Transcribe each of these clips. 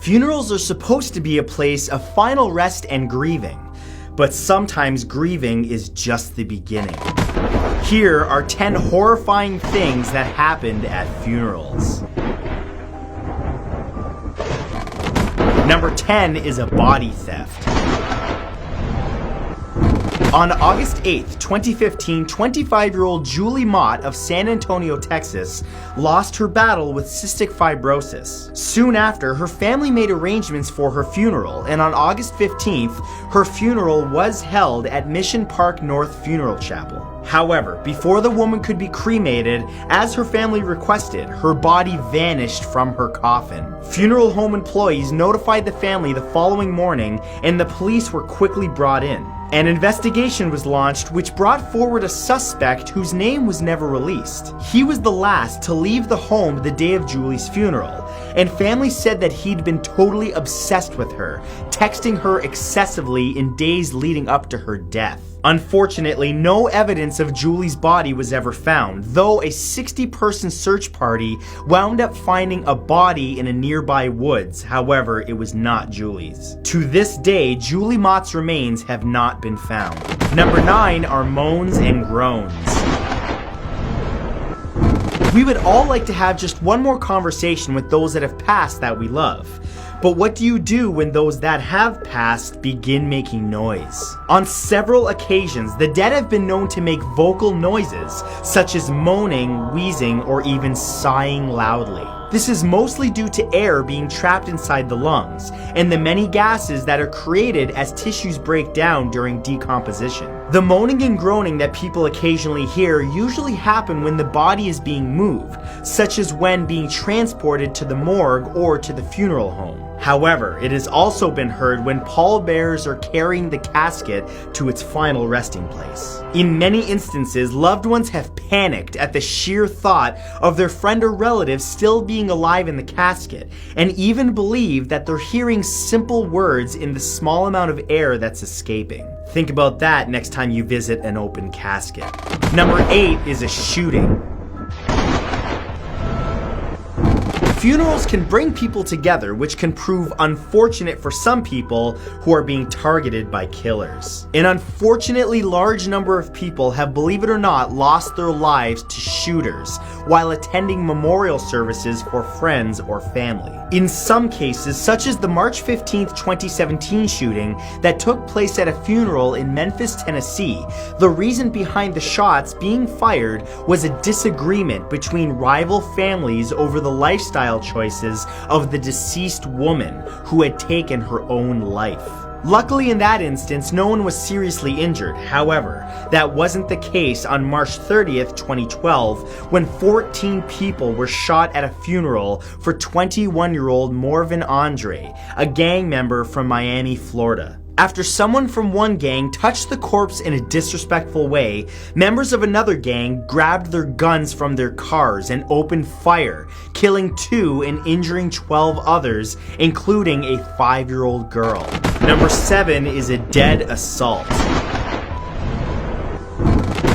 Funerals are supposed to be a place of final rest and grieving, but sometimes grieving is just the beginning. Here are 10 horrifying things that happened at funerals. Number 10 is a body theft. On August 8th, 2015, 25-year-old Julie Mott of San Antonio, Texas, lost her battle with cystic fibrosis. Soon after, her family made arrangements for her funeral, and on August 15th, her funeral was held at Mission Park North Funeral Chapel. However, before the woman could be cremated, as her family requested, her body vanished from her coffin. Funeral home employees notified the family the following morning, and the police were quickly brought in. An investigation was launched which brought forward a suspect whose name was never released. He was the last to leave the home the day of Julie's funeral, and family said that he'd been totally obsessed with her, texting her excessively in days leading up to her death. Unfortunately, no evidence of Julie's body was ever found, though a 60-person search party wound up finding a body in a nearby woods. However, it was not Julie's. To this day, Julie Mott's remains have not been found. Number 9 are moans and groans. We would all like to have just one more conversation with those that have passed that we love. But what do you do when those that have passed begin making noise? On several occasions, the dead have been known to make vocal noises, such as moaning, wheezing, or even sighing loudly. This is mostly due to air being trapped inside the lungs, and the many gases that are created as tissues break down during decomposition. The moaning and groaning that people occasionally hear usually happen when the body is being moved, such as when being transported to the morgue or to the funeral home. However, it has also been heard when pallbearers are carrying the casket to its final resting place. In many instances, loved ones have panicked at the sheer thought of their friend or relative still being alive in the casket, and even believe that they're hearing simple words in the small amount of air that's escaping. Think about that next time you visit an open casket. Number 8 is a shooting. Funerals can bring people together, which can prove unfortunate for some people who are being targeted by killers. An unfortunately large number of people have, believe it or not, lost their lives to shooters while attending memorial services for friends or family. In some cases, such as the March 15th, 2017 shooting that took place at a funeral in Memphis, Tennessee, the reason behind the shots being fired was a disagreement between rival families over the lifestyle choices of the deceased woman who had taken her own life. Luckily in that instance, no one was seriously injured. However, that wasn't the case on March 30th, 2012, when 14 people were shot at a funeral for 21-year-old Morvan Andre, a gang member from Miami, Florida. After someone from one gang touched the corpse in a disrespectful way, members of another gang grabbed their guns from their cars and opened fire, killing 2 and injuring 12 others, including a 5-year-old girl. Number 7 is a dead assault.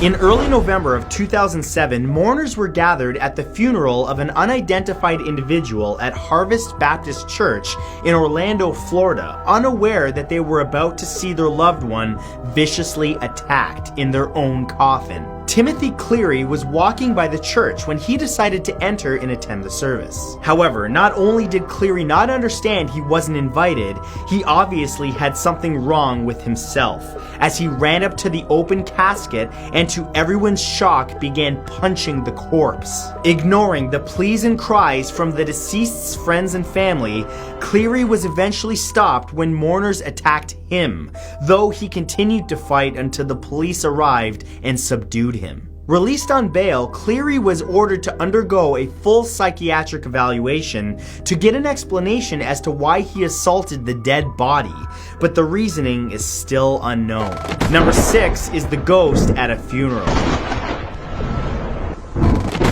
In early November of 2007, mourners were gathered at the funeral of an unidentified individual at Harvest Baptist Church in Orlando, Florida, unaware that they were about to see their loved one viciously attacked in their own coffin. Timothy Cleary was walking by the church when he decided to enter and attend the service. However, not only did Cleary not understand he wasn't invited, he obviously had something wrong with himself, as he ran up to the open casket and to everyone's shock began punching the corpse. Ignoring the pleas and cries from the deceased's friends and family, Cleary was eventually stopped when mourners attacked him, though he continued to fight until the police arrived and subdued him. Released on bail, Cleary was ordered to undergo a full psychiatric evaluation to get an explanation as to why he assaulted the dead body, but the reasoning is still unknown. Number 6 is the ghost at a funeral.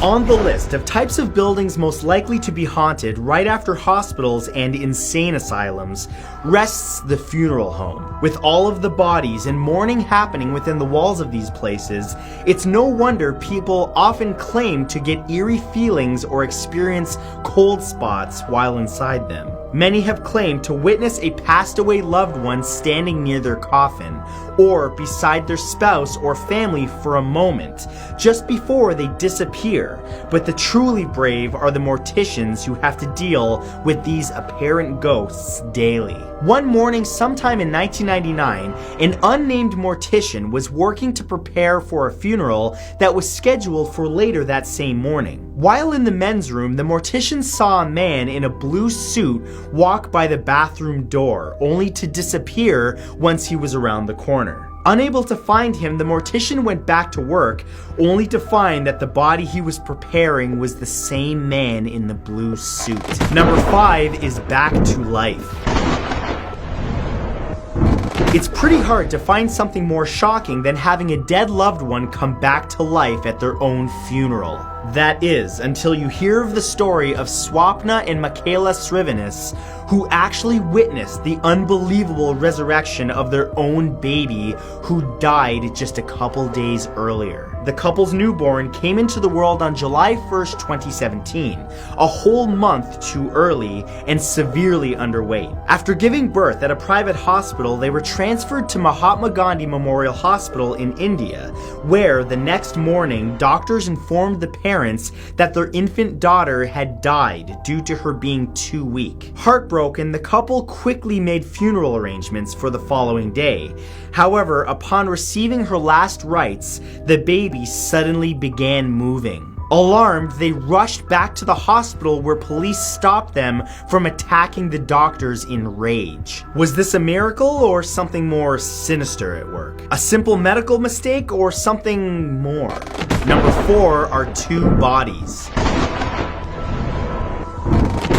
On the list of types of buildings most likely to be haunted right after hospitals and insane asylums rests the funeral home. With all of the bodies and mourning happening within the walls of these places, it's no wonder people often claim to get eerie feelings or experience cold spots while inside them. Many have claimed to witness a passed away loved one standing near their coffin, or beside their spouse or family for a moment, just before they disappear. But the truly brave are the morticians who have to deal with these apparent ghosts daily. One morning sometime in 1999, an unnamed mortician was working to prepare for a funeral that was scheduled for later that same morning. While in the men's room, the mortician saw a man in a blue suit walk by the bathroom door, only to disappear once he was around the corner. Unable to find him, the mortician went back to work, only to find that the body he was preparing was the same man in the blue suit. Number 5 is back to life. It's pretty hard to find something more shocking than having a dead loved one come back to life at their own funeral. That is, until you hear of the story of Swapna and Michaela Srivanis, who actually witnessed the unbelievable resurrection of their own baby who died just a couple days earlier. The couple's newborn came into the world on July 1st, 2017, a whole month too early and severely underweight. After giving birth at a private hospital, they were transferred to Mahatma Gandhi Memorial Hospital in India, where the next morning, doctors informed the parents that their infant daughter had died due to her being too weak. Heartbroken, the couple quickly made funeral arrangements for the following day. However, upon receiving her last rites, the baby suddenly began moving. Alarmed, they rushed back to the hospital where police stopped them from attacking the doctors in rage. Was this a miracle or something more sinister at work? A simple medical mistake or something more? Number 4 are 2 bodies.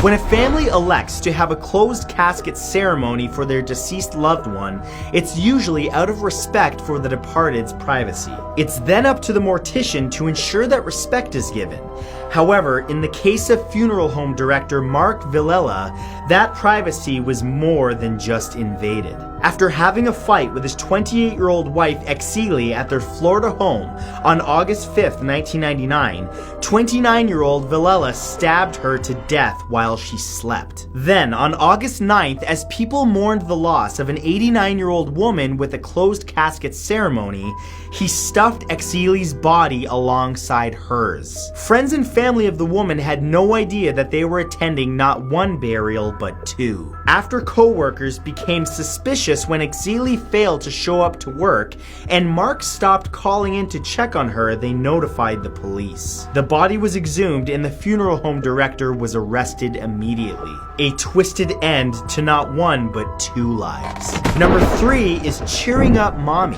When a family elects to have a closed casket ceremony for their deceased loved one, it's usually out of respect for the departed's privacy. It's then up to the mortician to ensure that respect is given. However, in the case of funeral home director Mark Villela, that privacy was more than just invaded. After having a fight with his 28-year-old wife Exili at their Florida home on August 5th, 1999, 29-year-old Villela stabbed her to death while she slept. Then, on August 9th, as people mourned the loss of an 89-year-old woman with a closed casket ceremony, he stuffed Exili's body alongside hers. Friends and family of the woman had no idea that they were attending not one burial but 2. After co-workers became suspicious when Exili failed to show up to work and Mark stopped calling in to check on her, they notified the police. The body was exhumed and the funeral home director was arrested immediately. A twisted end to not 1 but 2 lives. Number 3 is cheering up mommy.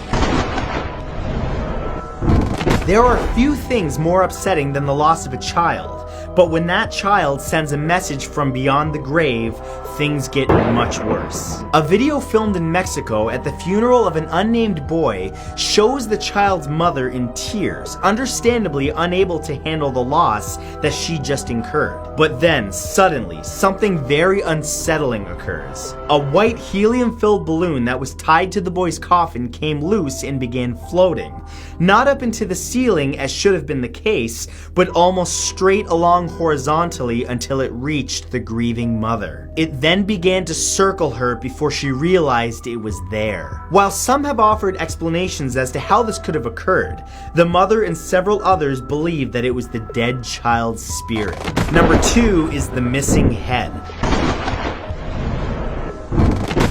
There are few things more upsetting than the loss of a child, but when that child sends a message from beyond the grave, things get much worse. A video filmed in Mexico at the funeral of an unnamed boy shows the child's mother in tears, understandably unable to handle the loss that she just incurred. But then, suddenly, something very unsettling occurs. A white helium-filled balloon that was tied to the boy's coffin came loose and began floating. Not up into the ceiling as should have been the case, but almost straight along horizontally until it reached the grieving mother. It then began to circle her before she realized it was there. While some have offered explanations as to how this could have occurred, the mother and several others believe that it was the dead child's spirit. Number 2 is the missing head.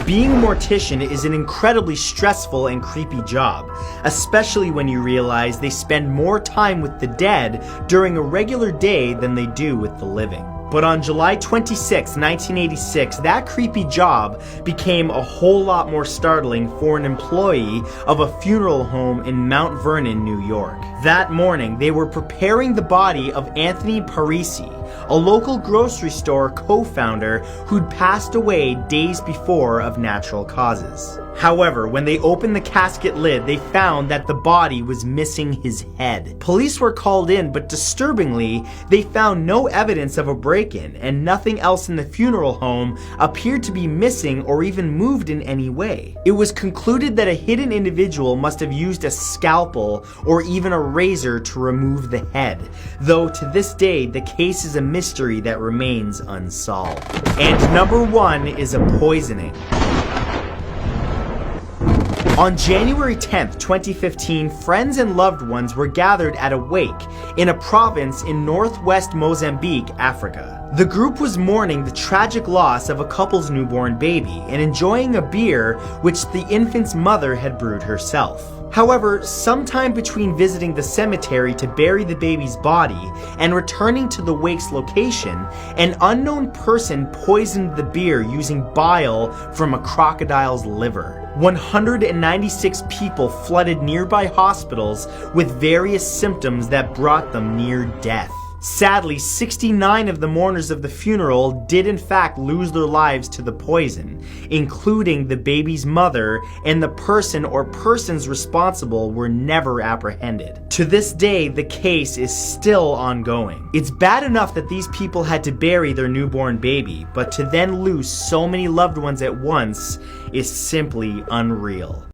Being a mortician is an incredibly stressful and creepy job, especially when you realize they spend more time with the dead during a regular day than they do with the living. But on July 26, 1986, that creepy job became a whole lot more startling for an employee of a funeral home in Mount Vernon, New York. That morning, they were preparing the body of Anthony Parisi, a local grocery store co-founder who'd passed away days before of natural causes. However, when they opened the casket lid, they found that the body was missing his head. Police were called in, but disturbingly, they found no evidence of a break-in, and nothing else in the funeral home appeared to be missing or even moved in any way. It was concluded that a hidden individual must have used a scalpel or even a razor to remove the head, though to this day, the case is a a mystery that remains unsolved. And number 1 is a poisoning. On January 10th, 2015, friends and loved ones were gathered at a wake in a province in northwest Mozambique, Africa. The group was mourning the tragic loss of a couple's newborn baby and enjoying a beer which the infant's mother had brewed herself. However, sometime between visiting the cemetery to bury the baby's body and returning to the wake's location, an unknown person poisoned the beer using bile from a crocodile's liver. 196 people flooded nearby hospitals with various symptoms that brought them near death. Sadly, 69 of the mourners of the funeral did in fact lose their lives to the poison, including the baby's mother, and the person or persons responsible were never apprehended. To this day, the case is still ongoing. It's bad enough that these people had to bury their newborn baby, but to then lose so many loved ones at once is simply unreal.